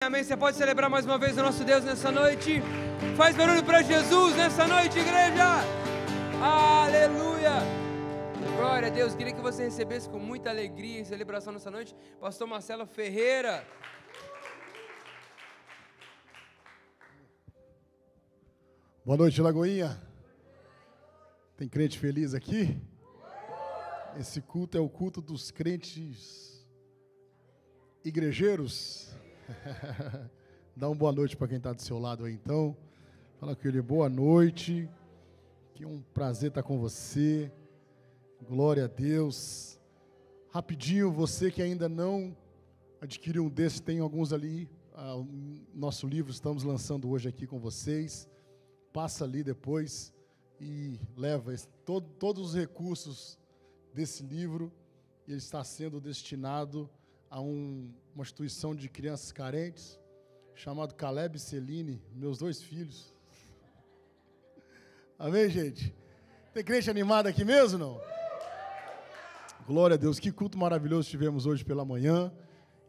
Amém, você pode celebrar mais uma vez o nosso Deus nessa noite. Faz barulho para Jesus nessa noite, igreja. Aleluia. Glória a Deus, queria que você recebesse com muita alegria e celebração nessa noite Pastor Marcelo Ferreira. Boa noite, Lagoinha. Tem crente feliz aqui? Esse culto é o culto dos crentes igrejeiros. Dá uma boa noite para quem está do seu lado aí, então. Fala com ele, boa noite. Que é um prazer estar com você. Glória a Deus. Rapidinho, você que ainda não adquiriu um desses, tem alguns ali. Nosso livro estamos lançando hoje aqui com vocês. Passa ali depois e leva todos os recursos desse livro. Ele está sendo destinado a uma instituição de crianças carentes, chamado Caleb e Celine, meus dois filhos. Amém, gente? Tem crente animado aqui mesmo, não? Glória a Deus, que culto maravilhoso tivemos hoje pela manhã.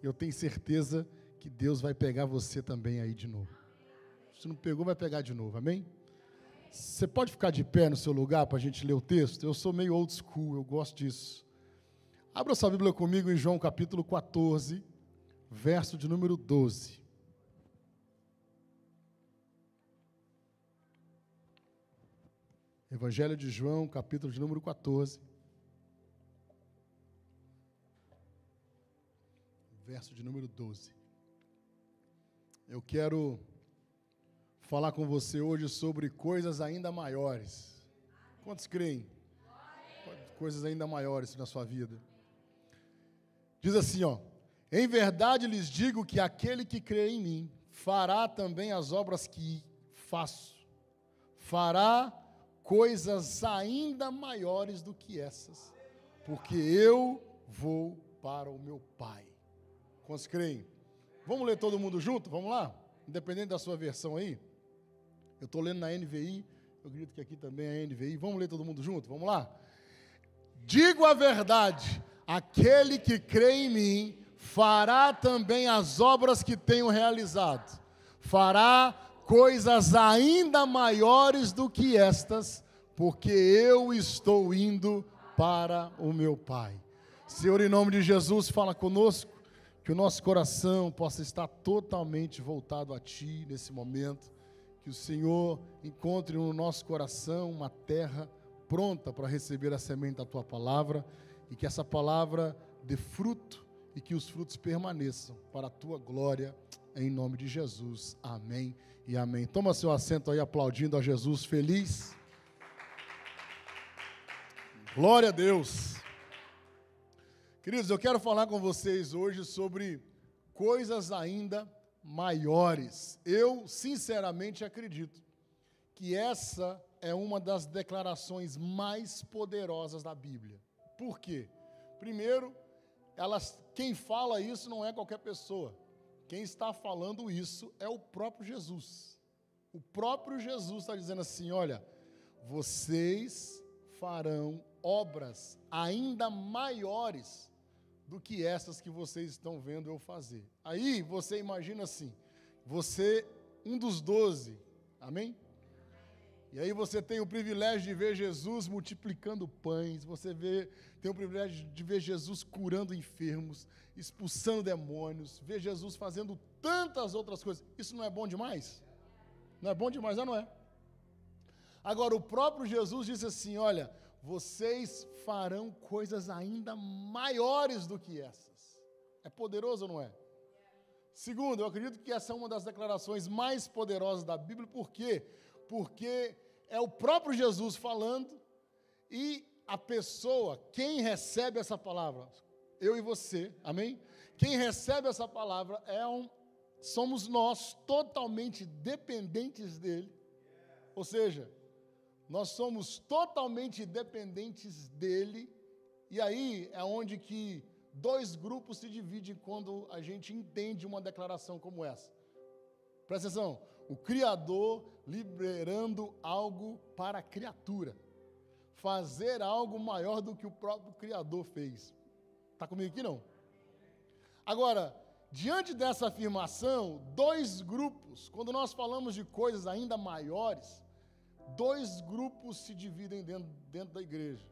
Eu tenho certeza que Deus vai pegar você também aí de novo. Se não pegou, vai pegar de novo, amém? Você pode ficar de pé no seu lugar para a gente ler o texto? Eu sou meio old school, eu gosto disso. Abra sua Bíblia comigo em João capítulo 14, verso de número 12. Evangelho de João, capítulo de número 14. Verso de número 12. Eu quero falar com você hoje sobre coisas ainda maiores. Quantos creem? Coisas ainda maiores na sua vida. Diz assim, ó: em verdade lhes digo que aquele que crê em mim fará também as obras que faço. Fará coisas ainda maiores do que essas, porque eu vou para o meu Pai. Quantos creem? Vamos ler todo mundo junto? Vamos lá? Independente da sua versão aí. Eu estou lendo na NVI, eu acredito que aqui também é NVI. Vamos ler todo mundo junto? Vamos lá? Digo a verdade, aquele que crê em mim fará também as obras que tenho realizado. Fará coisas ainda maiores do que estas, porque eu estou indo para o meu Pai. Senhor, em nome de Jesus, fala conosco, que o nosso coração possa estar totalmente voltado a Ti nesse momento. Que o Senhor encontre no nosso coração uma terra pronta para receber a semente da Tua palavra, e que essa palavra dê fruto e que os frutos permaneçam para a Tua glória, em nome de Jesus. Amém e amém. Toma seu assento aí, aplaudindo a Jesus feliz. Glória a Deus. Queridos, eu quero falar com vocês hoje sobre coisas ainda maiores. Eu, sinceramente, acredito que essa é uma das declarações mais poderosas da Bíblia. Por quê? Primeiro, quem fala isso não é qualquer pessoa. Quem está falando isso é o próprio Jesus. O próprio Jesus está dizendo assim, olha, vocês farão obras ainda maiores do que essas que vocês estão vendo eu fazer. Aí você imagina assim, você, um dos 12, amém? E aí você tem o privilégio de ver Jesus multiplicando pães, tem o privilégio de ver Jesus curando enfermos, expulsando demônios, ver Jesus fazendo tantas outras coisas. Isso não é bom demais? Não é bom demais, não é? Agora, o próprio Jesus disse assim, olha, vocês farão coisas ainda maiores do que essas. É poderoso ou não é? Segundo, eu acredito que essa é uma das declarações mais poderosas da Bíblia. Por quê? Porque é o próprio Jesus falando e a pessoa, quem recebe essa palavra, eu e você, amém? Quem recebe essa palavra somos nós totalmente dependentes dele, ou seja, nós somos totalmente dependentes dele, e aí é onde que dois grupos se dividem quando a gente entende uma declaração como essa. Presta atenção, o Criador liberando algo para a criatura, fazer algo maior do que o próprio Criador fez. Está comigo aqui não? Agora, diante dessa afirmação, dois grupos, quando nós falamos de coisas ainda maiores, dois grupos se dividem dentro da igreja.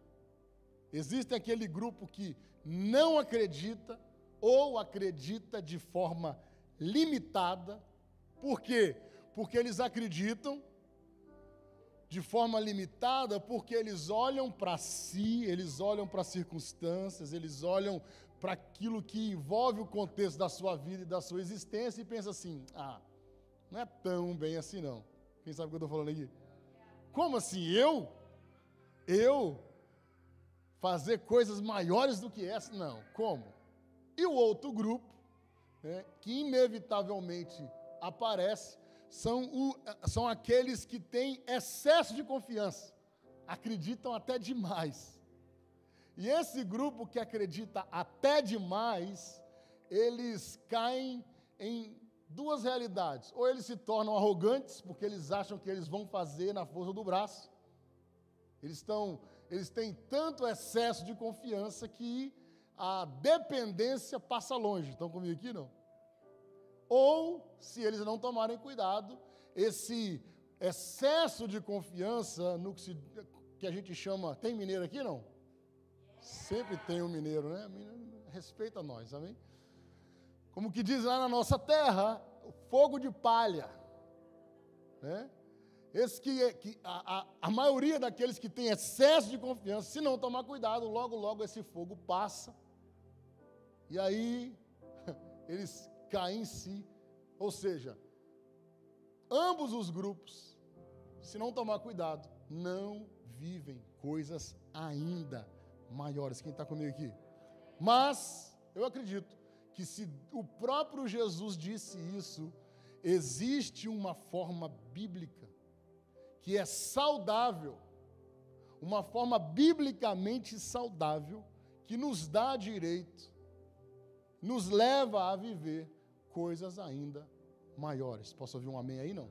Existe aquele grupo que não acredita ou acredita de forma limitada. Por quê? Porque eles acreditam de forma limitada, porque eles olham para si, eles olham para as circunstâncias, eles olham para aquilo que envolve o contexto da sua vida e da sua existência e pensam assim, não é tão bem assim não. Quem sabe o que eu estou falando aqui? Como assim? Eu fazer coisas maiores do que essa? Não. Como? E o outro grupo, né, que inevitavelmente aparece, são aqueles que têm excesso de confiança, acreditam até demais. E esse grupo que acredita até demais, eles caem em duas realidades. Ou eles se tornam arrogantes, porque eles acham que eles vão fazer na força do braço. Eles têm tanto excesso de confiança que a dependência passa longe. Estão comigo aqui, não? Ou, se eles não tomarem cuidado, esse excesso de confiança no que a gente chama... Tem mineiro aqui, não? Sempre tem um mineiro, né? Respeita nós, amém? Como que diz lá na nossa terra, fogo de palha, né? A maioria daqueles que tem excesso de confiança, se não tomar cuidado, logo esse fogo passa, e aí eles caem em si. Ou seja, ambos os grupos, se não tomar cuidado, não vivem coisas ainda maiores. Quem está comigo aqui? Mas eu acredito que se o próprio Jesus disse isso, existe uma forma bíblica que é saudável, uma forma biblicamente saudável, que nos dá direito, nos leva a viver coisas ainda maiores. Posso ouvir um amém aí, não?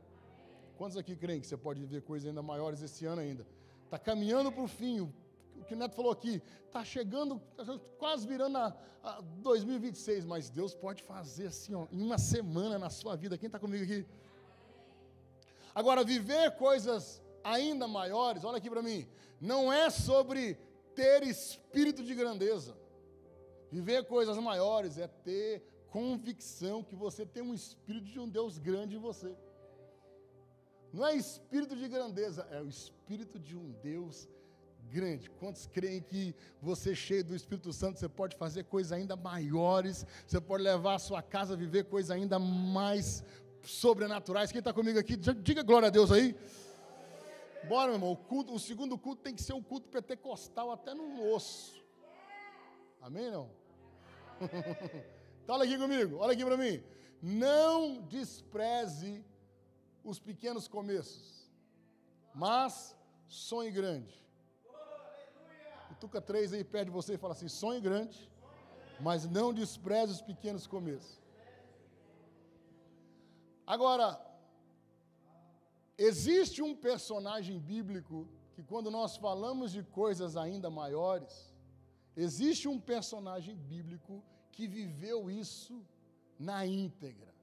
Quantos aqui creem que você pode viver coisas ainda maiores esse ano ainda? Está caminhando para o fim, o que o Neto falou aqui, está chegando, quase virando a 2026, mas Deus pode fazer assim, em uma semana na sua vida. Quem está comigo aqui? Agora, viver coisas ainda maiores, olha aqui para mim, não é sobre ter espírito de grandeza. Viver coisas maiores é ter convicção que você tem um espírito de um Deus grande em você. Não é espírito de grandeza, é o espírito de um Deus grande. Quantos creem que você, cheio do Espírito Santo, você pode fazer coisas ainda maiores, você pode levar a sua casa a viver coisas ainda mais sobrenaturais? Quem está comigo aqui, diga glória a Deus aí. Bora, meu irmão, o segundo culto tem que ser um culto pentecostal até no osso. Amém, não? Então, olha aqui comigo, olha aqui para mim. Não despreze os pequenos começos, mas sonhe grande. Cutuca 3 aí perto de você e fala assim: sonhe grande, mas não despreze os pequenos começos. Agora, existe um personagem bíblico que, quando nós falamos de coisas ainda maiores, existe um personagem bíblico que viveu isso na íntegra.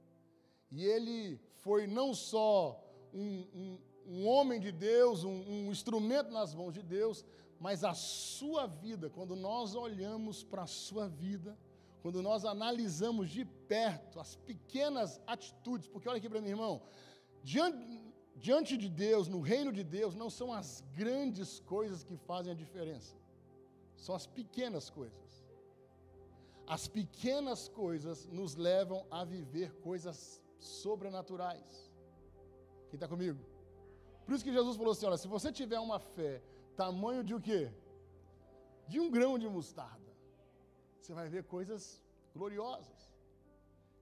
E ele foi não só um homem de Deus, um instrumento nas mãos de Deus, mas a sua vida, quando nós olhamos para a sua vida, quando nós analisamos de perto as pequenas atitudes, porque olha aqui para mim, irmão, diante de Deus, no reino de Deus, não são as grandes coisas que fazem a diferença, são as pequenas coisas. As pequenas coisas nos levam a viver coisas sobrenaturais. Quem está comigo? Por isso que Jesus falou assim, olha, se você tiver uma fé tamanho de o quê? De um grão de mostarda, você vai ver coisas gloriosas.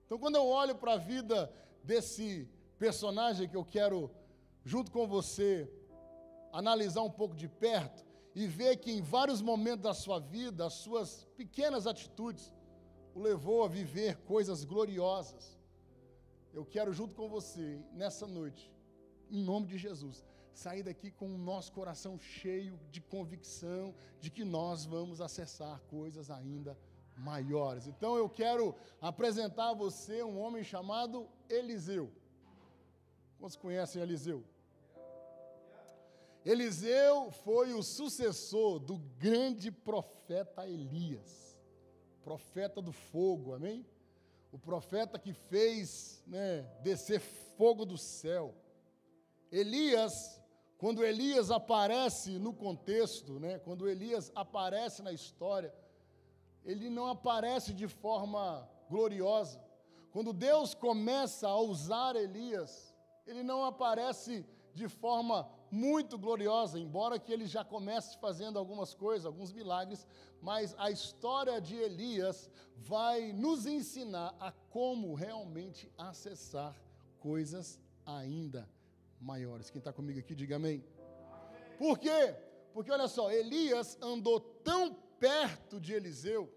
Então, quando eu olho para a vida desse personagem que eu quero, junto com você, analisar um pouco de perto, e ver que em vários momentos da sua vida, as suas pequenas atitudes o levou a viver coisas gloriosas. Eu quero, junto com você, nessa noite, em nome de Jesus, sair daqui com o nosso coração cheio de convicção de que nós vamos acessar coisas ainda maiores. Então eu quero apresentar a você um homem chamado Eliseu. Quantos conhecem Eliseu? Eliseu foi o sucessor do grande profeta Elias, profeta do fogo, amém? O profeta que fez, descer fogo do céu. Elias, quando Elias aparece no contexto, quando Elias aparece na história, ele não aparece de forma gloriosa. Quando Deus começa a usar Elias, ele não aparece de forma muito gloriosa, embora que ele já comece fazendo algumas coisas, alguns milagres, mas a história de Elias vai nos ensinar a como realmente acessar coisas ainda maiores. Quem está comigo aqui, diga amém. Por quê? Porque olha só, Elias andou tão perto de Eliseu,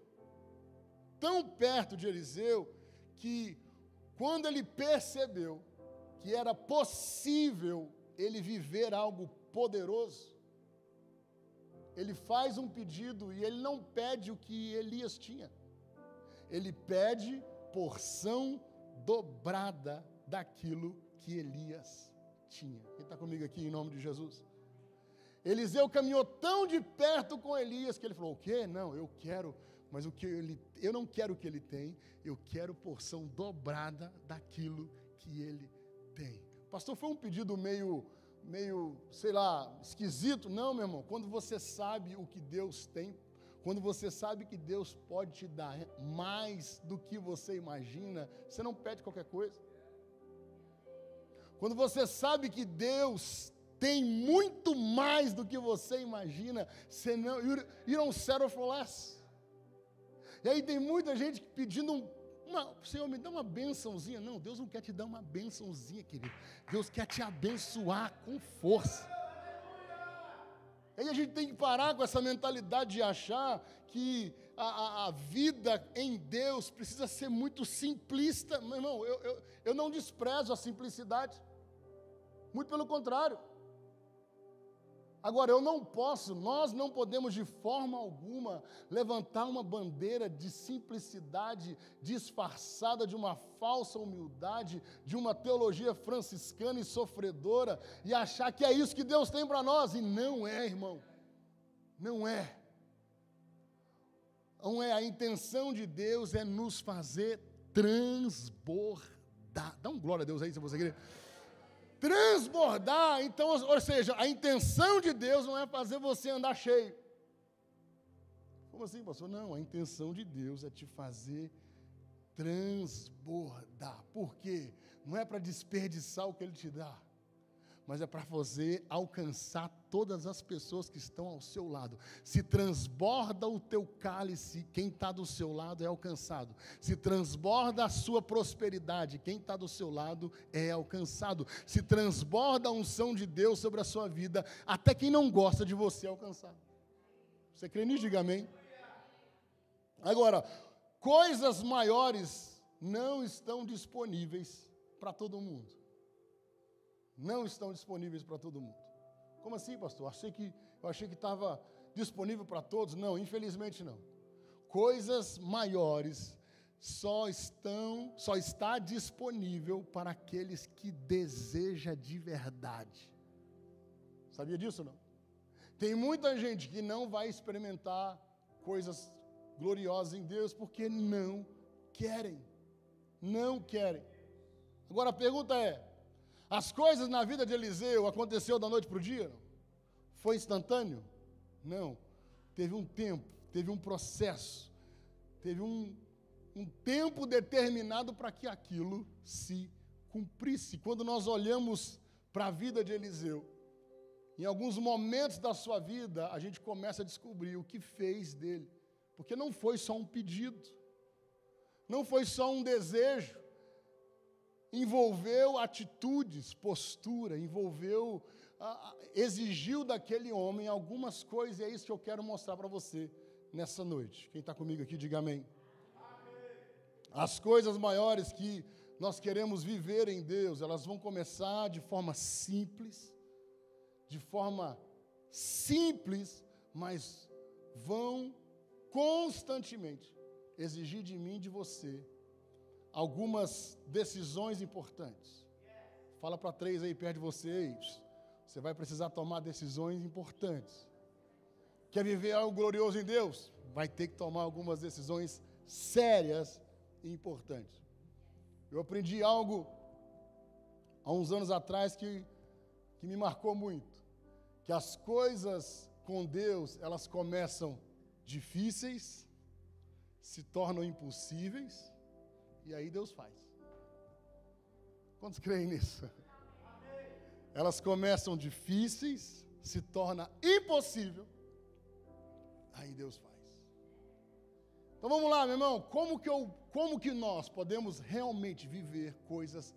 que quando ele percebeu que era possível ele viver algo poderoso, ele faz um pedido e ele não pede o que Elias tinha. Ele pede porção dobrada daquilo que Elias tinha. Quem está comigo aqui em nome de Jesus? Eliseu caminhou tão de perto com Elias que ele falou, o quê? Não, eu quero, mas eu não quero o que ele tem, eu quero porção dobrada daquilo que ele tem. Pastor, foi um pedido meio, sei lá, esquisito? Não, meu irmão, quando você sabe o que Deus tem, quando você sabe que Deus pode te dar mais do que você imagina, você não pede qualquer coisa. Quando você sabe que Deus tem muito mais do que você imagina, você não, you don't settle for less. E aí tem muita gente pedindo Senhor, me dá uma bênçãozinha. Não, Deus não quer te dar uma bênçãozinha, querido. Deus quer te abençoar com força. Aí a gente tem que parar com essa mentalidade de achar que a vida em Deus precisa ser muito simplista. Meu irmão, eu não desprezo a simplicidade. Muito pelo contrário. Agora, nós não podemos de forma alguma levantar uma bandeira de simplicidade disfarçada de uma falsa humildade, de uma teologia franciscana e sofredora e achar que é isso que Deus tem para nós. E não é, irmão. Não é. Não é. A intenção de Deus é nos fazer transbordar. Dá um glória a Deus aí, se você quer. Transbordar, então, ou seja, a intenção de Deus não é fazer você andar cheio. Como assim, pastor? Não, a intenção de Deus é te fazer transbordar. Por quê? Não é para desperdiçar o que Ele te dá, mas é para você alcançar todas as pessoas que estão ao seu lado. Se transborda o teu cálice, quem está do seu lado é alcançado. Se transborda a sua prosperidade, quem está do seu lado é alcançado. Se transborda a unção de Deus sobre a sua vida, até quem não gosta de você é alcançado. Você crê nisso? Diga amém. Agora, coisas maiores não estão disponíveis para todo mundo. Não estão disponíveis para todo mundo. Como assim, pastor? Eu achei que estava disponível para todos. Não, infelizmente não. Coisas maiores só está disponível para aqueles que desejam de verdade. Sabia disso ou não? Tem muita gente que não vai experimentar coisas gloriosas em Deus porque não querem. Não querem. Agora a pergunta é, as coisas na vida de Eliseu aconteceu da noite para o dia? Não. Foi instantâneo? Não. Teve um tempo, teve um processo, teve um tempo determinado para que aquilo se cumprisse. Quando nós olhamos para a vida de Eliseu, em alguns momentos da sua vida, a gente começa a descobrir o que fez dele. Porque não foi só um pedido, não foi só um desejo, envolveu atitudes, postura, exigiu daquele homem algumas coisas, e é isso que eu quero mostrar para você nessa noite. Quem está comigo aqui, diga amém. As coisas maiores que nós queremos viver em Deus, elas vão começar de forma simples, mas vão constantemente exigir de mim e de você algumas decisões importantes. Fala para 3 aí perto de vocês. Você vai precisar tomar decisões importantes. Quer viver algo glorioso em Deus? Vai ter que tomar algumas decisões sérias e importantes. Eu aprendi algo há uns anos atrás que me marcou muito. Que as coisas com Deus, elas começam difíceis, se tornam impossíveis, e aí Deus faz. Quantos creem nisso? Elas começam difíceis, se torna impossível, aí Deus faz. Então vamos lá, meu irmão, como que nós podemos realmente viver coisas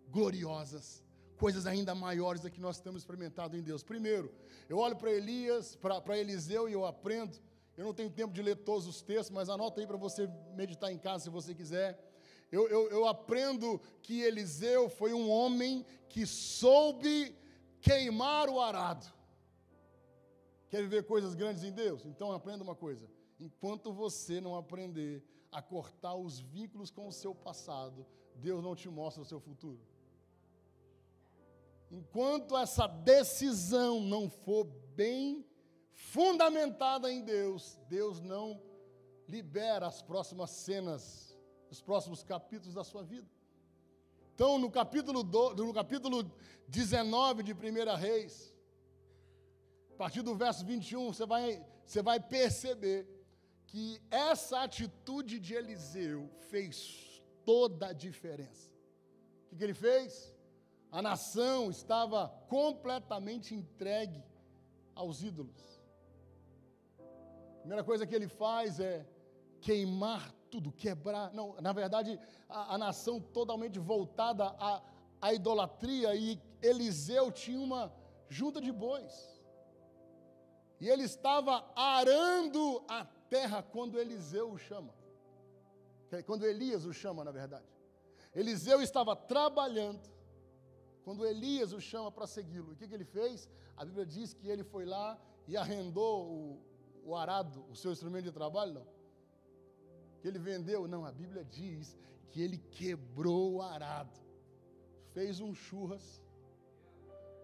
gloriosas, coisas ainda maiores do que nós temos experimentado em Deus? Primeiro, eu olho para Elias, para Eliseu e eu aprendo. Eu não tenho tempo de ler todos os textos, mas anota aí para você meditar em casa se você quiser. Eu aprendo que Eliseu foi um homem que soube queimar o arado. Quer viver coisas grandes em Deus? Então aprenda uma coisa. Enquanto você não aprender a cortar os vínculos com o seu passado, Deus não te mostra o seu futuro. Enquanto essa decisão não for bem fundamentada em Deus, Deus não libera as próximas cenas, os próximos capítulos da sua vida. Então, no capítulo 19 de 1 Reis, a partir do verso 21, você vai perceber que essa atitude de Eliseu fez toda a diferença. O que ele fez? A nação estava completamente entregue aos ídolos. A primeira coisa que ele faz é queimar tudo, quebrar. Não, na verdade, a nação totalmente voltada à idolatria, e Eliseu tinha uma junta de bois. E ele estava arando a terra quando Eliseu o chama. Quando Elias o chama, na verdade. Eliseu estava trabalhando quando Elias o chama para segui-lo. E o que ele fez? A Bíblia diz que ele foi lá e arrendou o arado, o seu instrumento de trabalho, não. Que ele vendeu, não. A Bíblia diz que ele quebrou o arado, fez um churras,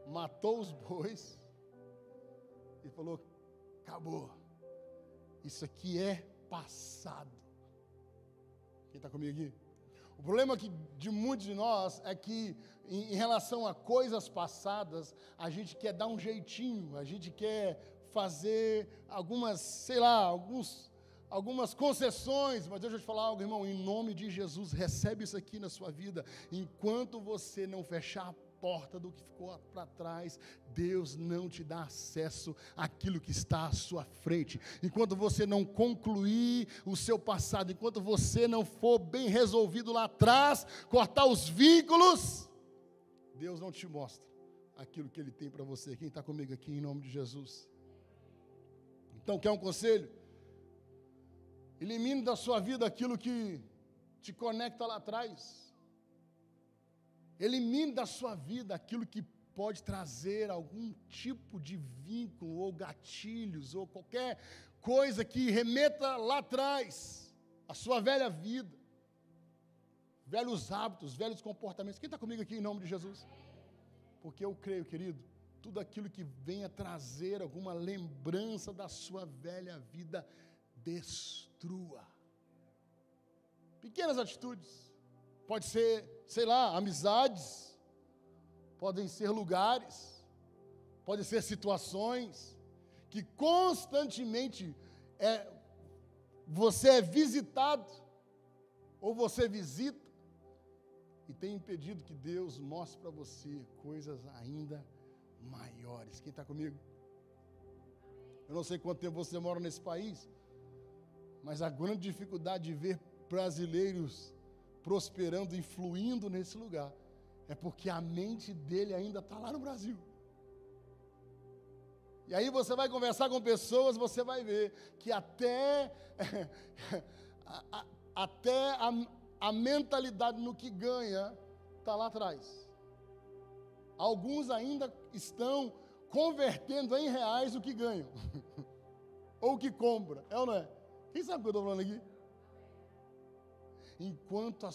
matou os bois e falou: acabou. Isso aqui é passado. Quem está comigo aqui? O problema de muitos de nós é que, em relação a coisas passadas, a gente quer dar um jeitinho, a gente quer fazer algumas concessões, mas deixa eu te falar algo, irmão, em nome de Jesus, recebe isso aqui na sua vida. Enquanto você não fechar a porta do que ficou para trás, Deus não te dá acesso àquilo que está à sua frente. Enquanto você não concluir o seu passado, enquanto você não for bem resolvido lá atrás, cortar os vínculos, Deus não te mostra aquilo que Ele tem para você. Quem está comigo aqui, em nome de Jesus? Então, quer um conselho? Elimine da sua vida aquilo que te conecta lá atrás. Elimine da sua vida aquilo que pode trazer algum tipo de vínculo, ou gatilhos, ou qualquer coisa que remeta lá atrás, a sua velha vida, velhos hábitos, velhos comportamentos. Quem está comigo aqui em nome de Jesus? Porque eu creio, querido, tudo aquilo que venha trazer alguma lembrança da sua velha vida, destrua. Pequenas atitudes. Pode ser, sei lá, amizades, podem ser lugares, podem ser situações que constantemente você é visitado, ou você visita, e tem impedido que Deus mostre para você coisas ainda maiores. Quem está comigo? Eu não sei quanto tempo você mora nesse país, mas a grande dificuldade de ver brasileiros prosperando e fluindo nesse lugar é porque a mente dele ainda está lá no Brasil. E aí você vai conversar com pessoas, você vai ver que até a mentalidade no que ganha está lá atrás. Alguns ainda estão convertendo em reais o que ganham, ou o que compra, é ou não é? Quem sabe o que eu estou falando aqui? enquanto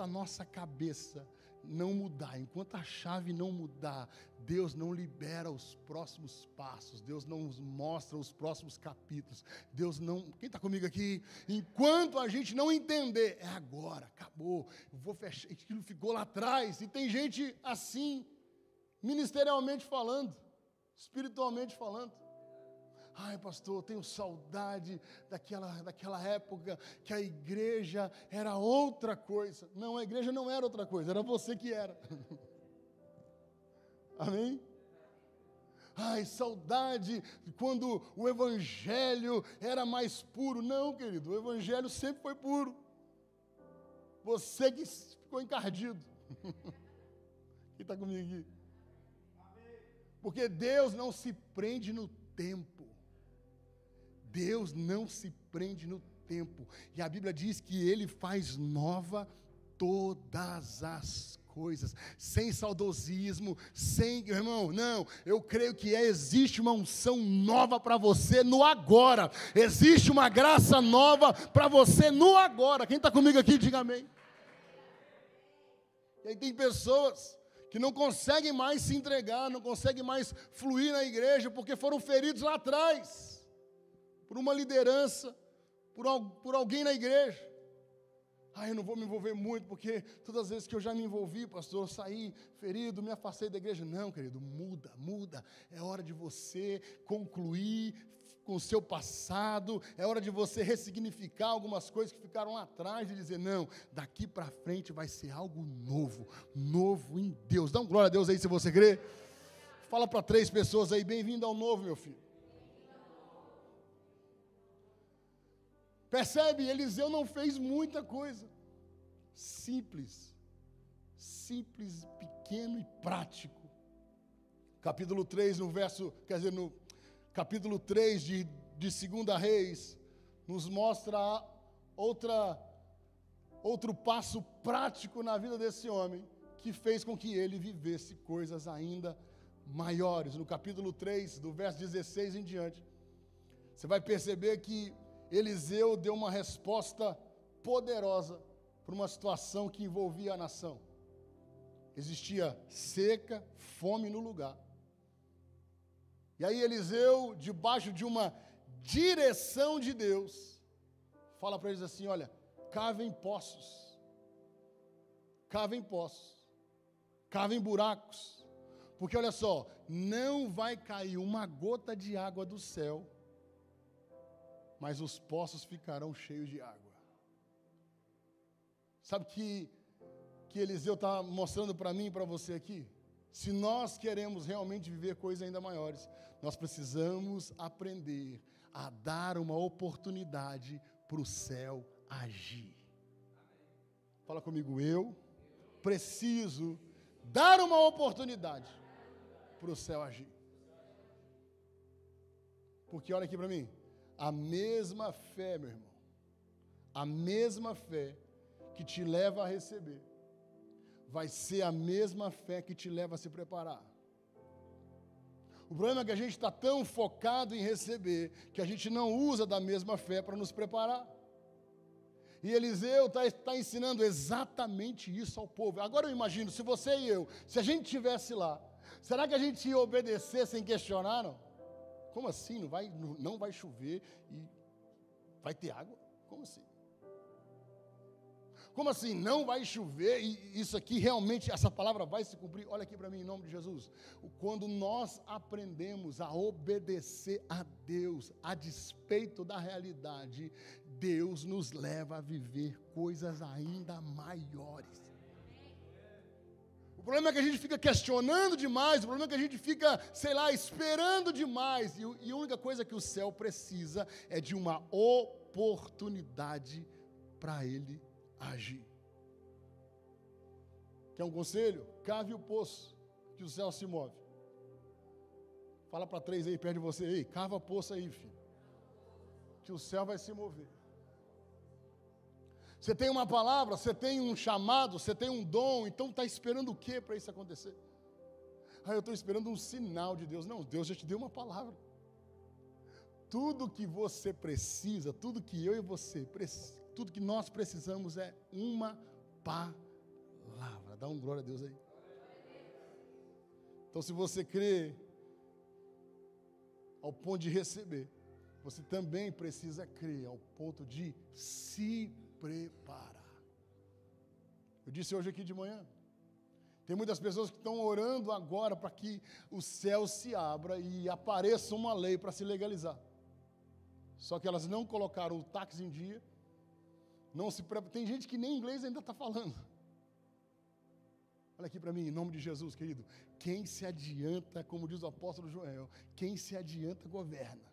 a nossa cabeça não mudar, enquanto a chave não mudar, Deus não libera os próximos passos, Deus não nos mostra os próximos capítulos, Deus não... Quem está comigo aqui? Enquanto a gente não entender, é agora, acabou, eu vou fechar, aquilo ficou lá atrás, e tem gente assim, ministerialmente falando, espiritualmente falando. Ai, pastor, eu tenho saudade daquela época que a igreja era outra coisa. Não, a igreja não era outra coisa, era você que era. Amém? Ai, saudade quando o evangelho era mais puro. Não, querido, o evangelho sempre foi puro. Você que ficou encardido. Quem está comigo aqui? Porque Deus não se prende no tempo. Deus não se prende no tempo. E a Bíblia diz que Ele faz nova todas as coisas. Sem saudosismo, sem... Irmão, não. Eu creio que existe uma unção nova para você no agora. Existe uma graça nova para você no agora. Quem está comigo aqui, diga amém. E aí tem pessoas que não conseguem mais se entregar, não conseguem mais fluir na igreja, porque foram feridos lá atrás. Por uma liderança, por alguém na igreja. Eu não vou me envolver muito, porque todas as vezes que eu já me envolvi, pastor, eu saí ferido, me afastei da igreja. Não, querido, muda. É hora de você concluir com o seu passado, é hora de você ressignificar algumas coisas que ficaram lá atrás e dizer, não, daqui para frente vai ser algo novo em Deus. Dá uma glória a Deus aí se você crê. Fala para 3 pessoas aí, bem-vindo ao novo, meu filho. Percebe? Eliseu não fez muita coisa. Simples, pequeno e prático. Capítulo 3, no capítulo 3 de 2 Reis, nos mostra outro passo prático na vida desse homem, que fez com que ele vivesse coisas ainda maiores. No capítulo 3, do verso 16 em diante, você vai perceber que Eliseu deu uma resposta poderosa para uma situação que envolvia a nação. Existia seca, fome no lugar. E aí Eliseu, debaixo de uma direção de Deus, fala para eles assim, olha, cavem poços, cavem buracos, porque olha só, não vai cair uma gota de água do céu, mas os poços ficarão cheios de água. Sabe que Eliseu está mostrando para mim e para você aqui? Se nós queremos realmente viver coisas ainda maiores, nós precisamos aprender a dar uma oportunidade para o céu agir. Fala comigo, eu preciso dar uma oportunidade para o céu agir. Porque olha aqui para mim, a mesma fé, meu irmão, a mesma fé que te leva a receber, vai ser a mesma fé que te leva a se preparar. O problema é que a gente está tão focado em receber, que a gente não usa da mesma fé para nos preparar. E Eliseu está ensinando exatamente isso ao povo. Agora eu imagino, se você e eu, se a gente estivesse lá, será que a gente ia obedecer sem questionar, não? Como assim? Não vai chover e vai ter água? Como assim? Como assim? Não vai chover e isso aqui realmente, essa palavra vai se cumprir? Olha aqui para mim, em nome de Jesus. Quando nós aprendemos a obedecer a Deus, a despeito da realidade, Deus nos leva a viver coisas ainda maiores. O problema é que a gente fica questionando demais, o problema é que a gente fica, esperando demais. E a única coisa que o céu precisa é de uma oportunidade para ele agir. Quer um conselho? Cave o poço, que o céu se move. Fala para 3 aí perto de você, ei, cava poço aí, filho, que o céu vai se mover. Você tem uma palavra, você tem um chamado, você tem um dom, então está esperando o que para isso acontecer? Eu estou esperando um sinal de Deus. Não, Deus já te deu uma palavra. Tudo que você precisa, tudo que eu e você tudo que nós precisamos é uma palavra. Dá um glória a Deus aí. Então, se você crê ao ponto de receber, você também precisa crer ao ponto de se preparar. Eu disse hoje aqui de manhã, tem muitas pessoas que estão orando agora para que o céu se abra e apareça uma lei para se legalizar. Só que elas não colocaram o táxi em dia, não se preparam. Tem gente que nem inglês ainda está falando. Olha aqui para mim, em nome de Jesus, querido. Quem se adianta, como diz o apóstolo Joel, quem se adianta governa.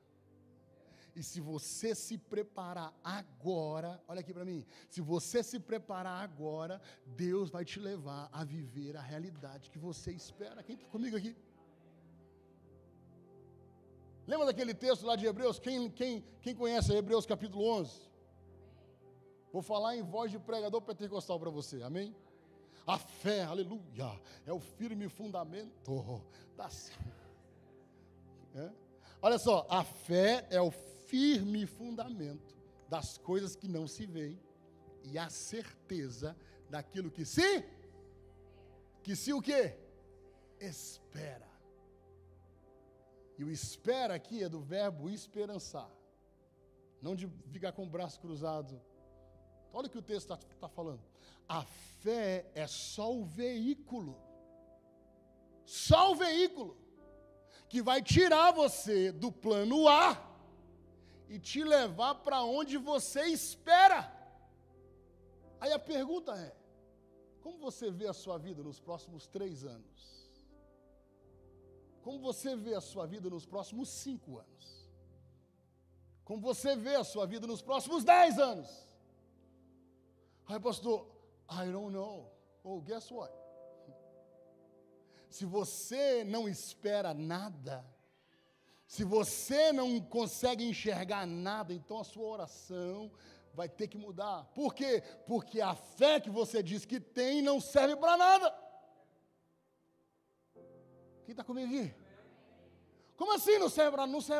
E se você se preparar agora, olha aqui para mim, se você se preparar agora, Deus vai te levar a viver a realidade que você espera. Quem está comigo aqui? Lembra daquele texto lá de Hebreus? Quem conhece Hebreus capítulo 11? Vou falar em voz de pregador pentecostal para você, amém? A fé, aleluia, é o firme fundamento das... Olha só, a fé é o firme fundamento das coisas que não se veem e a certeza daquilo que se o quê? Espera. E o espera aqui é do verbo esperançar, não de ficar com o braço cruzado. Olha o que o texto está falando. A fé é só o veículo que vai tirar você do plano A e te levar para onde você espera. Aí a pergunta é, como você vê a sua vida nos próximos 3 anos? Como você vê a sua vida nos próximos 5 anos? Como você vê a sua vida nos próximos 10 anos? Aí, pastor, I don't know. Oh, guess what? Se você não espera nada, se você não consegue enxergar nada, então a sua oração vai ter que mudar. Por quê? Porque a fé que você diz que tem não serve para nada. Quem está comigo aqui? Como assim não serve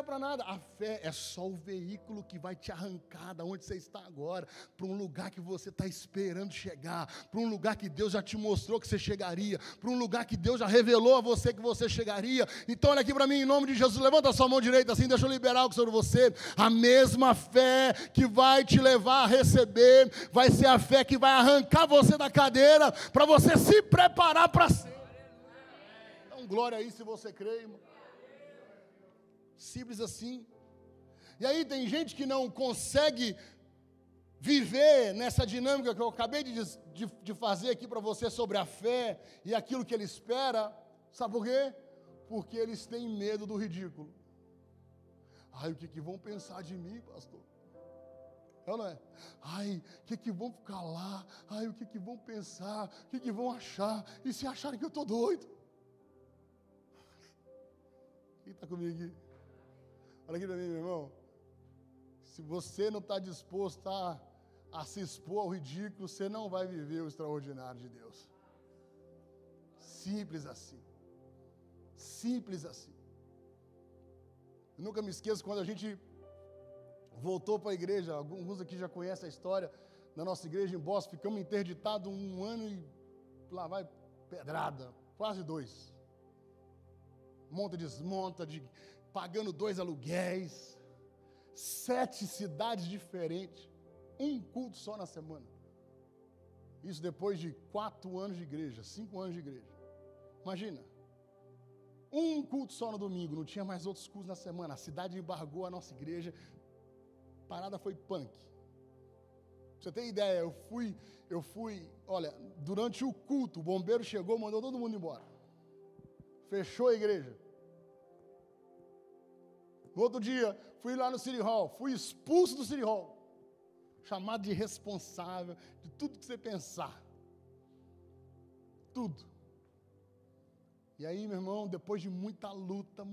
para nada? A fé é só o veículo que vai te arrancar da onde você está agora, para um lugar que você está esperando chegar, para um lugar que Deus já te mostrou que você chegaria, para um lugar que Deus já revelou a você que você chegaria. Então olha aqui para mim, em nome de Jesus, levanta a sua mão direita assim, deixa eu liberar algo sobre você. A mesma fé que vai te levar a receber, vai ser a fé que vai arrancar você da cadeira, para você se preparar para ser. Então glória aí se você crê, irmão. Simples assim. E aí tem gente que não consegue viver nessa dinâmica que eu acabei de fazer aqui para você sobre a fé e aquilo que ele espera. Sabe por quê? Porque eles têm medo do ridículo. Ai, o que vão pensar de mim, pastor? É ou não é? Ai, o que vão ficar lá? Ai, o que vão pensar? O que vão achar? E se acharem que eu estou doido? Quem está comigo aqui? Olha aqui para mim, meu irmão. Se você não está disposto a se expor ao ridículo, você não vai viver o extraordinário de Deus. Simples assim. Simples assim. Eu nunca me esqueço quando a gente voltou para a igreja. Alguns aqui já conhecem a história da nossa igreja em Boston. Ficamos interditados 1 ano e lá vai pedrada. Quase 2. Monta e desmonta, pagando 2 aluguéis, 7 cidades diferentes, 1 culto só na semana. Isso depois de 4 anos de igreja, 5 anos de igreja. Imagina, 1 culto só no domingo, não tinha mais outros cultos na semana. A cidade embargou a nossa igreja, a parada foi punk. Pra você ter ideia, eu fui, olha, durante o culto, o bombeiro chegou, mandou todo mundo embora. Fechou a igreja. No outro dia, fui lá no City Hall, fui expulso do City Hall, chamado de responsável de tudo que você pensar. Tudo. E aí, meu irmão, depois de muita luta,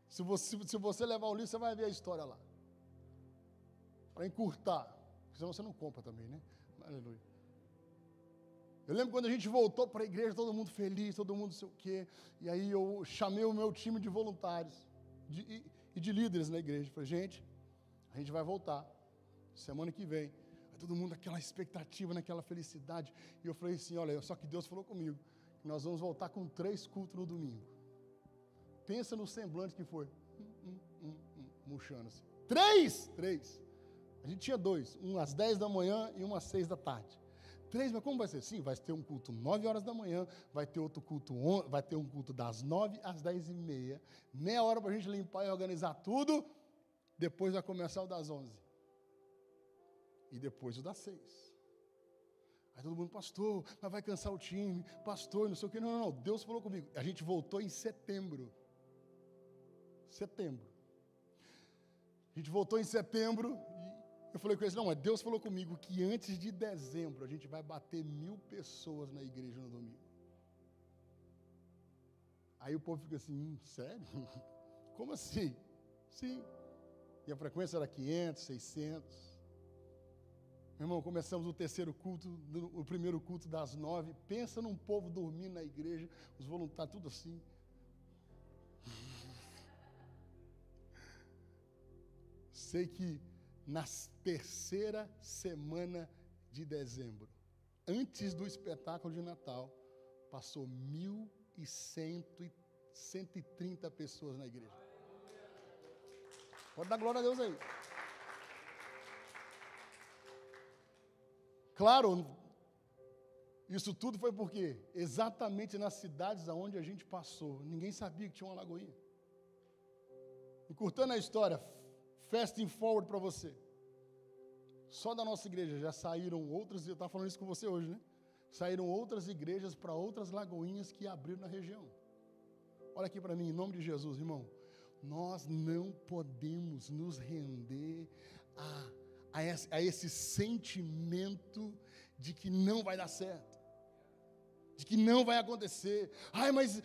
se você levar o livro, você vai ver a história lá. Para encurtar, senão você não compra também, né? Aleluia. Eu lembro quando a gente voltou para a igreja, todo mundo feliz, todo mundo não sei o quê, e aí eu chamei o meu time de voluntários, e de líderes na igreja. Falei, gente, a gente vai voltar. semana que vem. Aí todo mundo naquela expectativa, naquela felicidade. E eu falei assim, olha, só que Deus falou comigo, que nós vamos voltar com 3 cultos no domingo. Pensa no semblante que foi. Murchando assim. 3! A gente tinha 2, um às 10 da manhã e um às 6 da tarde. 3, mas como vai ser? Sim, vai ter um culto 9 horas da manhã, vai ter outro culto, vai ter um culto das 9 às 10h30, meia hora para a gente limpar e organizar tudo, depois vai começar o das 11. E depois o das 6. Aí todo mundo, pastor, mas vai cansar o time, pastor, não sei o quê. Não, Deus falou comigo. A gente voltou em setembro. A gente voltou em setembro e eu falei com eles, não, mas Deus falou comigo que antes de dezembro a gente vai bater 1000 pessoas na igreja no domingo. Aí o povo fica assim, sério? Como assim? Sim. E a frequência era 500, 600. Meu irmão, começamos o terceiro culto, o primeiro culto das 9. Pensa num povo dormindo na igreja, os voluntários tudo assim. Sei que na terceira semana de dezembro, antes do espetáculo de Natal, passou 1.130 pessoas na igreja. Pode dar glória a Deus aí. Claro, isso tudo foi porque exatamente nas cidades aonde a gente passou, ninguém sabia que tinha uma lagoinha. Encurtando a história, fast forward para você. Só da nossa igreja já saíram outras, eu estava falando isso com você hoje, né? Saíram outras igrejas para outras lagoinhas que abriram na região. Olha aqui para mim, em nome de Jesus, irmão. Nós não podemos nos render a esse sentimento de que não vai dar certo, de que não vai acontecer. Ai, mas o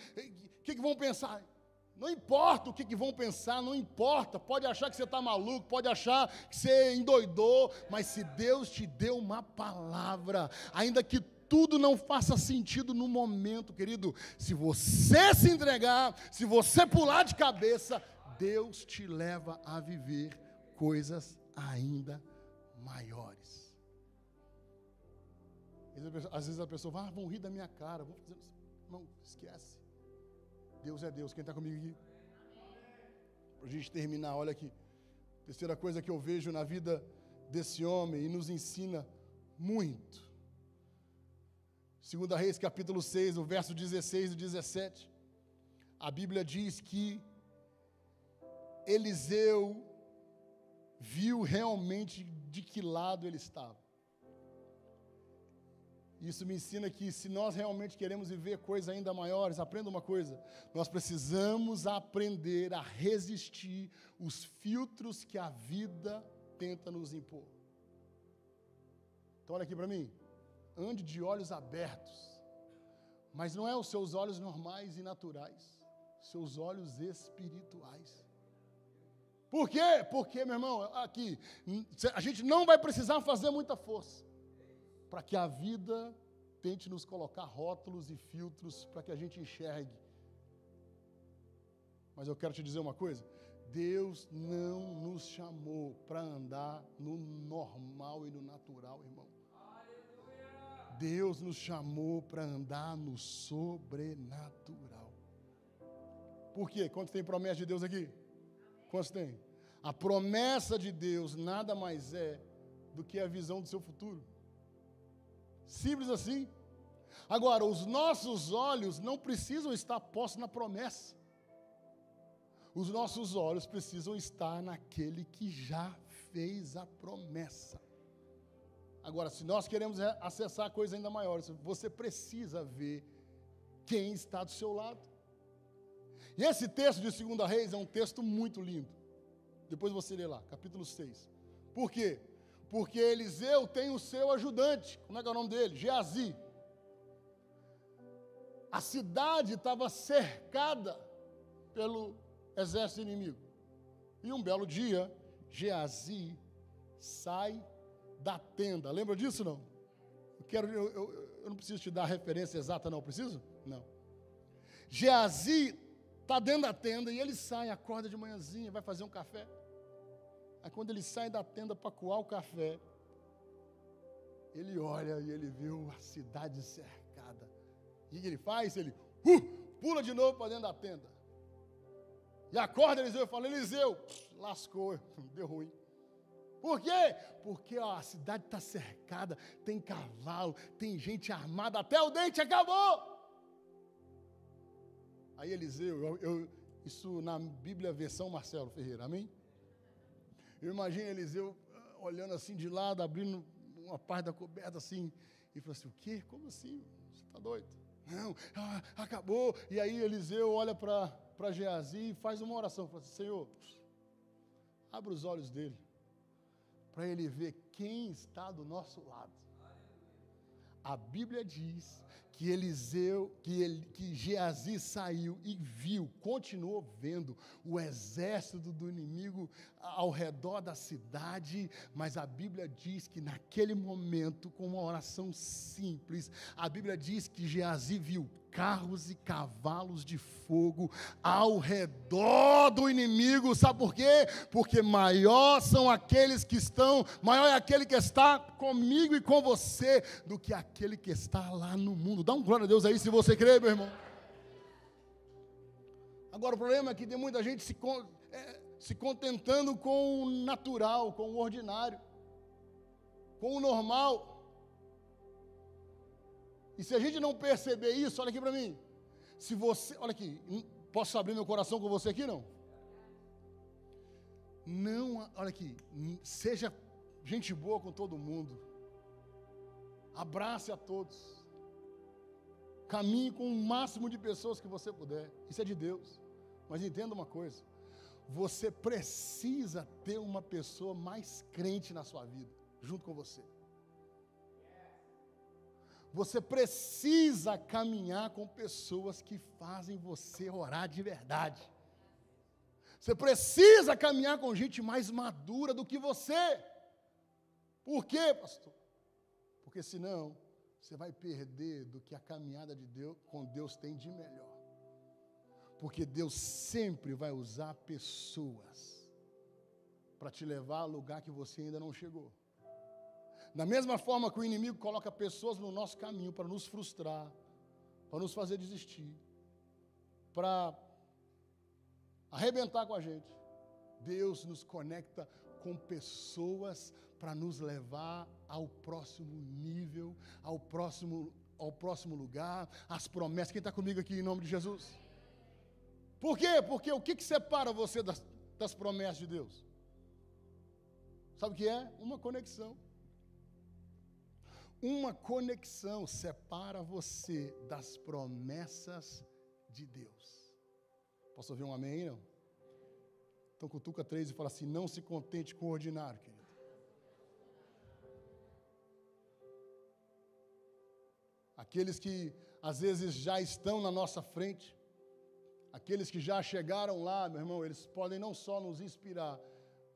que vão pensar? Não importa o que vão pensar, não importa. Pode achar que você está maluco, pode achar que você endoidou, mas se Deus te deu uma palavra, ainda que tudo não faça sentido no momento, querido, se você se entregar, se você pular de cabeça, Deus te leva a viver coisas ainda maiores. Às vezes a pessoa vai, vão rir da minha cara, vão fazer isso. Não, esquece. Deus é Deus. Quem está comigo aqui? Para a gente terminar, olha aqui. Terceira coisa que eu vejo na vida desse homem e nos ensina muito. 2 Reis, capítulo 6, o verso 16 e 17. A Bíblia diz que Eliseu viu realmente de que lado ele estava. Isso me ensina que se nós realmente queremos viver coisas ainda maiores, aprenda uma coisa, nós precisamos aprender a resistir os filtros que a vida tenta nos impor. Então olha aqui para mim, ande de olhos abertos, mas não é os seus olhos normais e naturais, seus olhos espirituais. Por quê? Porque, meu irmão, aqui, a gente não vai precisar fazer muita força para que a vida tente nos colocar rótulos e filtros para que a gente enxergue. Mas eu quero te dizer uma coisa, Deus não nos chamou para andar no normal e no natural, irmão. Deus nos chamou para andar no sobrenatural. Por quê? Quantos tem promessa de Deus aqui? Quantos tem? A promessa de Deus nada mais é do que a visão do seu futuro. Simples assim. Agora, os nossos olhos não precisam estar postos na promessa. Os nossos olhos precisam estar naquele que já fez a promessa. Agora, se nós queremos acessar coisas ainda maiores, você precisa ver quem está do seu lado. E esse texto de 2 Reis é um texto muito lindo. Depois você lê lá, capítulo 6. Por quê? Porque Eliseu tem o seu ajudante. Como é que é o nome dele? Geazi. A cidade estava cercada pelo exército inimigo. E um belo dia, Geazi sai da tenda. Lembra disso, não? Eu não preciso te dar a referência exata, não. Preciso? Não. Geazi está dentro da tenda e ele sai, acorda de manhãzinha, vai fazer um café. Aí quando ele sai da tenda para coar o café, ele olha e ele vê a cidade cercada. E o que ele faz? Ele pula de novo para dentro da tenda. E acorda Eliseu e fala: Eliseu, lascou, deu ruim. Por quê? Porque a cidade está cercada, tem cavalo, tem gente armada, até o dente acabou. Aí Eliseu, isso na Bíblia versão Marcelo Ferreira, amém? Eu imagino Eliseu olhando assim de lado, abrindo uma parte da coberta assim, e falou assim: o quê? Como assim? Você está doido? Não, acabou. E aí Eliseu olha para Geazi e faz uma oração, fala assim: Senhor, abre os olhos dele, para ele ver quem está do nosso lado. A Bíblia diz que que Geazi saiu e viu, continuou vendo o exército do inimigo ao redor da cidade, mas a Bíblia diz que naquele momento, com uma oração simples, a Bíblia diz que Geazi viu carros e cavalos de fogo ao redor do inimigo. Sabe por quê? Porque maior é aquele que está comigo e com você do que aquele que está lá no mundo. Dá um glória a Deus aí se você crê, meu irmão. Agora o problema é que tem muita gente se contentando com o natural, com o ordinário, com o normal. E se a gente não perceber isso, olha aqui para mim. Olha aqui, posso abrir meu coração com você aqui, não? Não, olha aqui, seja gente boa com todo mundo. Abrace a todos. Caminhe com o máximo de pessoas que você puder. Isso é de Deus. Mas entenda uma coisa. Você precisa ter uma pessoa mais crente na sua vida, junto com você. Você precisa caminhar com pessoas que fazem você orar de verdade. Você precisa caminhar com gente mais madura do que você. Por quê, pastor? Porque senão você vai perder do que a caminhada de Deus com Deus tem de melhor. Porque Deus sempre vai usar pessoas para te levar ao lugar que você ainda não chegou. Da mesma forma que o inimigo coloca pessoas no nosso caminho para nos frustrar, para nos fazer desistir, para arrebentar com a gente, Deus nos conecta com pessoas para nos levar ao próximo nível, ao próximo lugar, às promessas. Quem está comigo aqui em nome de Jesus? Por quê? Porque o que separa você das promessas de Deus? Sabe o que é? Uma conexão. Uma conexão separa você das promessas de Deus. Posso ouvir um amém aí, não? Então cutuca 3 e fala assim: não se contente com o ordinário, querido. Aqueles que às vezes já estão na nossa frente, aqueles que já chegaram lá, meu irmão, eles podem não só nos inspirar,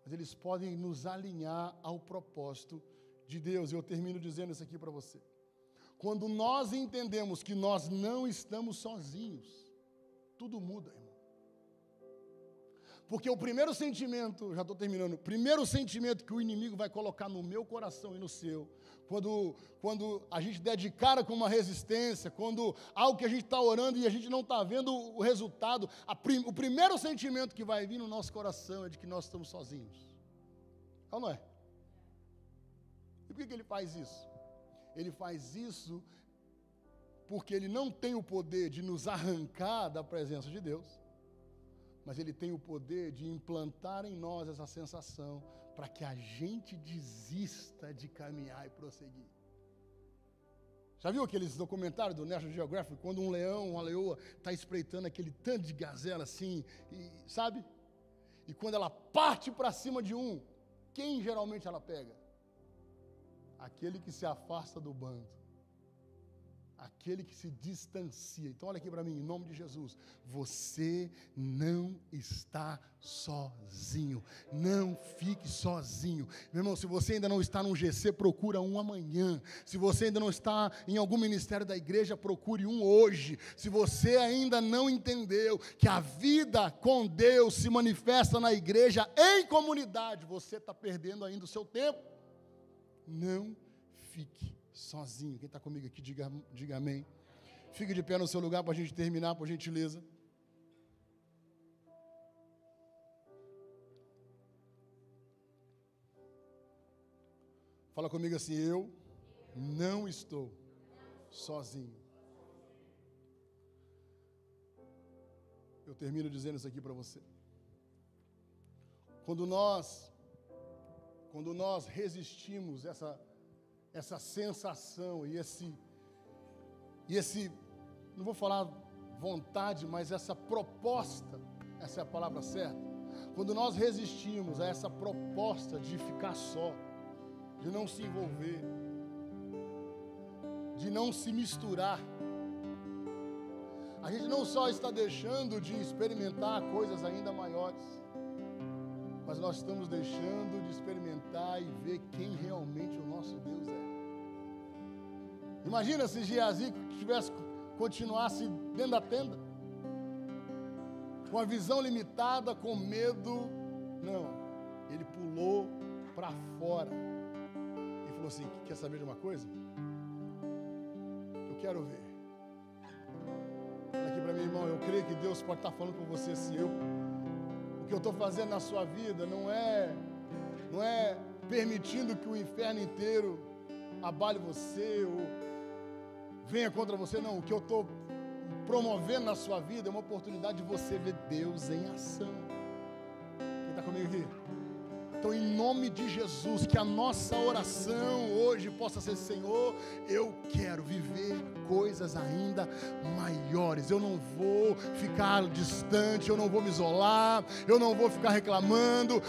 mas eles podem nos alinhar ao propósito de Deus. Eu termino dizendo isso aqui para você. Quando nós entendemos que nós não estamos sozinhos, tudo muda, irmão. Porque o primeiro sentimento, já estou terminando, o primeiro sentimento que o inimigo vai colocar no meu coração e no seu, quando a gente der de cara com uma resistência, quando algo que a gente está orando e a gente não está vendo o resultado, o primeiro sentimento que vai vir no nosso coração é de que nós estamos sozinhos. Ou não é? E por que ele faz isso? Ele faz isso porque ele não tem o poder de nos arrancar da presença de Deus, mas ele tem o poder de implantar em nós essa sensação para que a gente desista de caminhar e prosseguir. Já viu aqueles documentários do National Geographic, quando um leão, uma leoa, está espreitando aquele tanto de gazela assim, sabe? E quando ela parte para cima de um, quem geralmente ela pega? Aquele que se afasta do bando. aquele que se distancia. Então olha aqui para mim, em nome de Jesus, você não está sozinho, não fique sozinho. Meu irmão, se você ainda não está num GC, procura um amanhã. Se você ainda não está em algum ministério da igreja, procure um hoje. Se você ainda não entendeu que a vida com Deus se manifesta na igreja, em comunidade, você está perdendo ainda o seu tempo. Não fique sozinho. Quem está comigo aqui, diga amém. Fique de pé no seu lugar para a gente terminar, por gentileza. Fala comigo assim: eu não estou sozinho. Eu termino dizendo isso aqui para você. Quando nós resistimos essa sensação e esse, não vou falar vontade, mas essa proposta, essa é a palavra certa. Quando nós resistimos a essa proposta de ficar só, de não se envolver, de não se misturar, a gente não só está deixando de experimentar coisas ainda maiores, mas nós estamos deixando de experimentar e ver quem realmente o nosso Deus é. Imagina se Geazi continuasse dentro da tenda, com a visão limitada, com medo. Não, ele pulou para fora e falou assim: quer saber de uma coisa? Eu quero ver. Olha aqui para mim, irmão, eu creio que Deus pode estar falando com você assim: o que eu estou fazendo na sua vida não é permitindo que o inferno inteiro abale você ou venha contra você, não. O que eu estou promovendo na sua vida é uma oportunidade de você ver Deus em ação. Quem está comigo aqui? Então, em nome de Jesus, que a nossa oração hoje possa ser: Senhor, eu quero viver coisas ainda maiores. Eu não vou ficar distante, eu não vou me isolar, eu não vou ficar reclamando,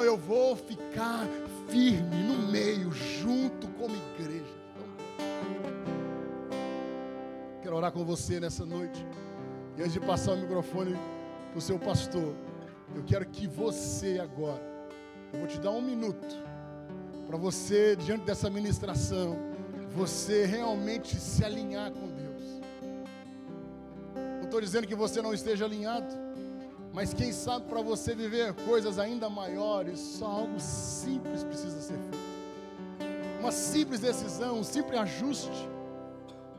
eu vou ficar firme no meio, junto como igreja. Quero orar com você nessa noite. E antes de passar o microfone para o seu pastor, eu quero que você agora, eu vou te dar 1 minuto para você, diante dessa ministração, você realmente se alinhar com Deus. Não estou dizendo que você não esteja alinhado, mas quem sabe para você viver coisas ainda maiores, só algo simples precisa ser feito. Uma simples decisão, um simples ajuste.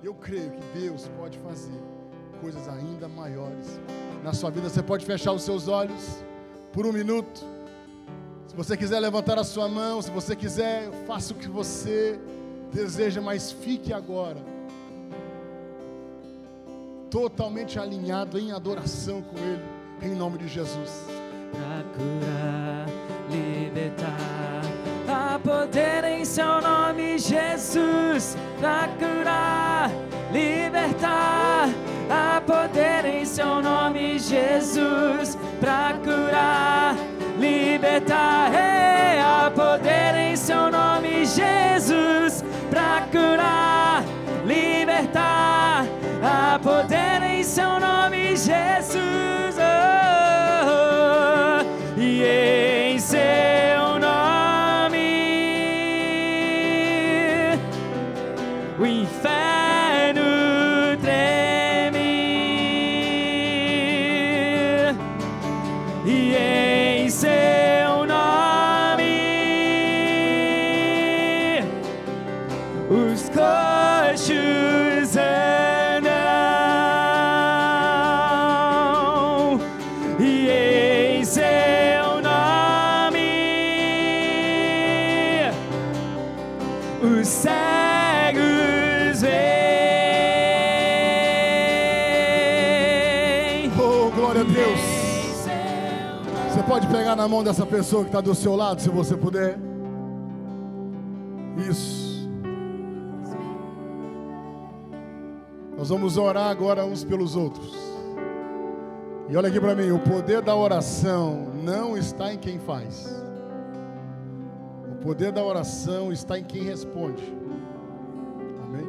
Eu creio que Deus pode fazer coisas ainda maiores na sua vida. Você pode fechar os seus olhos por 1 minuto. Se você quiser levantar a sua mão, se você quiser, faça o que você deseja, mas fique agora totalmente alinhado em adoração com Ele, em nome de Jesus. Pra curar, libertar, há poder em seu nome, Jesus. Pra curar, libertar, há poder em seu nome, Jesus. Pra curar, libertar, há poder em seu nome, Jesus. Pra curar, libertar, há poder em seu nome, Jesus. E em seu nome o inferno treme. E em seu nome os coxos andam. E em seu nome os cegos veem. Oh, glória a Deus. Você pode pegar na mão dessa pessoa que está do seu lado, se você puder. Isso. Nós vamos orar agora uns pelos outros. E olha aqui para mim, o poder da oração não está em quem faz. O poder da oração está em quem responde. Amém?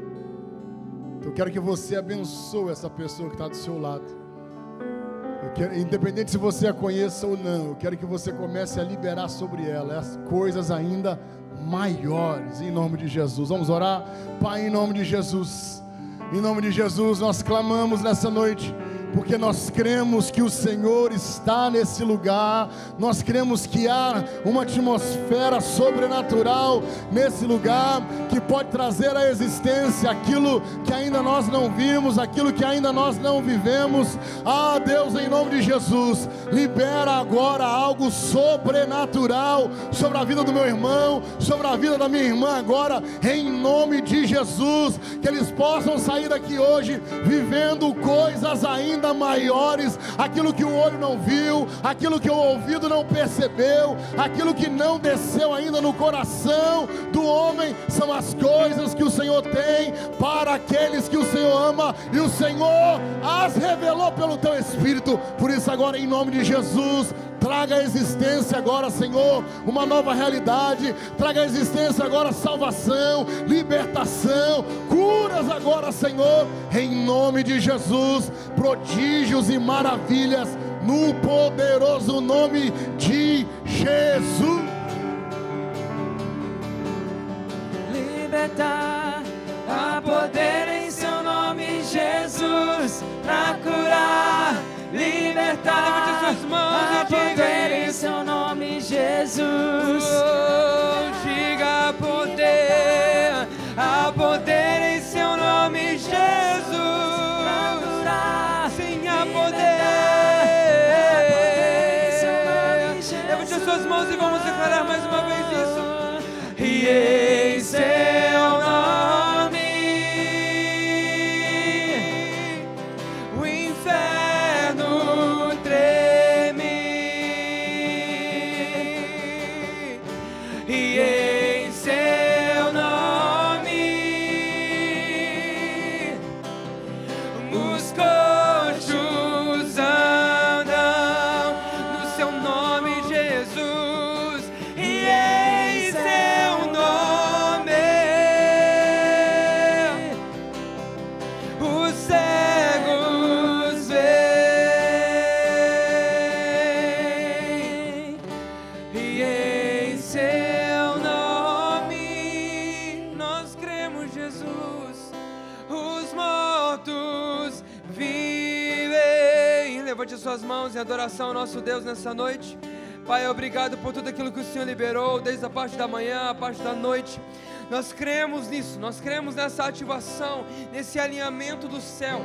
Então eu quero que você abençoe essa pessoa que está do seu lado. Independente se você a conheça ou não, eu quero que você comece a liberar sobre ela as coisas ainda maiores, em nome de Jesus. Vamos orar? Pai, em nome de Jesus, nós clamamos nessa noite, porque nós cremos que o Senhor está nesse lugar, nós cremos que há uma atmosfera sobrenatural nesse lugar, que pode trazer à existência aquilo que ainda nós não vimos, aquilo que ainda nós não vivemos. Ah, Deus, em nome de Jesus, libera agora algo sobrenatural sobre a vida do meu irmão, sobre a vida da minha irmã agora, em nome de Jesus, que eles possam sair daqui hoje vivendo coisas ainda maiores, aquilo que o olho não viu, aquilo que o ouvido não percebeu, aquilo que não desceu ainda no coração do homem, são as coisas que o Senhor tem para aqueles que o Senhor ama, e o Senhor as revelou pelo teu Espírito. Por isso agora, em nome de Jesus, traga a existência agora, Senhor, uma nova realidade, traga a existência agora salvação, libertação, curas agora, Senhor, em nome de Jesus, prodígios e maravilhas, no poderoso nome de Jesus. Libertar, há poder em seu nome, Jesus, pra curar. Libertar, levante suas mãos há e diga poder aí. em seu nome, Jesus. Oh, diga poder, há poder em seu nome, Jesus. Pra curar, Sim, há libertar, poder. em seu nome, Jesus. Levante as suas mãos e vamos declarar mais uma vez isso. E em seu nome, o inferno treme, e em seu nome os coxos andam, no seu nome, Jesus, e em seu nome os cegos veem, e em seu nome nós cremos, Jesus, os mortos vivem. Levante suas mãos em adoração ao nosso Deus nessa noite. Pai, obrigado por tudo aquilo que o Senhor liberou, desde a parte da manhã, a parte da noite. Nós cremos nisso, nós cremos nessa ativação, nesse alinhamento do céu.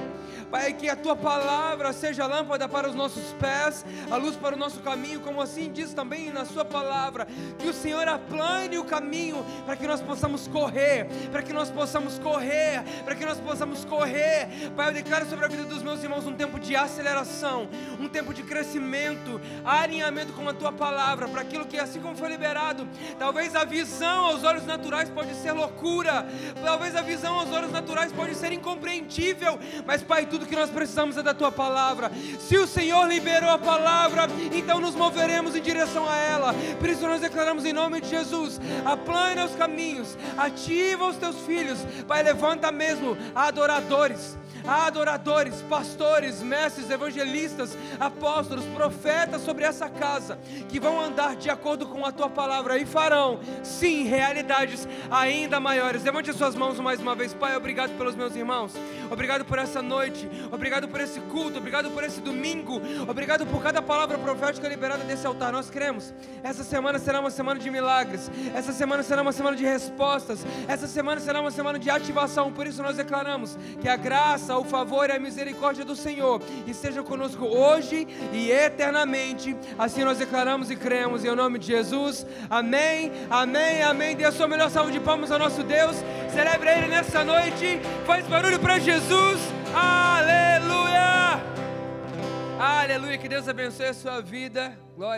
Pai, que a Tua palavra seja lâmpada para os nossos pés, a luz para o nosso caminho, como assim diz também na Sua palavra, que o Senhor aplane o caminho, para que nós possamos correr, para que nós possamos correr, para que nós possamos correr. Pai, eu declaro sobre a vida dos meus irmãos um tempo de aceleração, um tempo de crescimento, alinhamento com a Tua palavra, para aquilo que assim como foi liberado, talvez a visão aos olhos naturais pode ser loucura, talvez a visão aos olhos naturais pode ser incompreensível, mas Pai, tudo que nós precisamos é da Tua palavra. Se o Senhor liberou a palavra, então nos moveremos em direção a ela. Por isso nós declaramos em nome de Jesus, aplana os caminhos, ativa os Teus filhos. Pai, levanta mesmo adoradores, pastores, mestres, evangelistas, apóstolos, profetas sobre essa casa, que vão andar de acordo com a Tua palavra e farão, sim, realidades ainda maiores. Levante as suas mãos mais uma vez. Pai, obrigado pelos meus irmãos, obrigado por essa noite, obrigado por esse culto, obrigado por esse domingo, obrigado por cada palavra profética liberada desse altar. Nós cremos, essa semana será uma semana de milagres, essa semana será uma semana de respostas, essa semana será uma semana de ativação. Por isso nós declaramos que a graça, o favor e a misericórdia do Senhor esteja conosco hoje e eternamente. Assim nós declaramos e cremos em nome de Jesus. Amém, amém, amém. Dê a sua melhor salva de palmas ao nosso Deus. Celebre Ele nessa noite. Faz barulho para Jesus. Aleluia, aleluia. Que Deus abençoe a sua vida. Glória.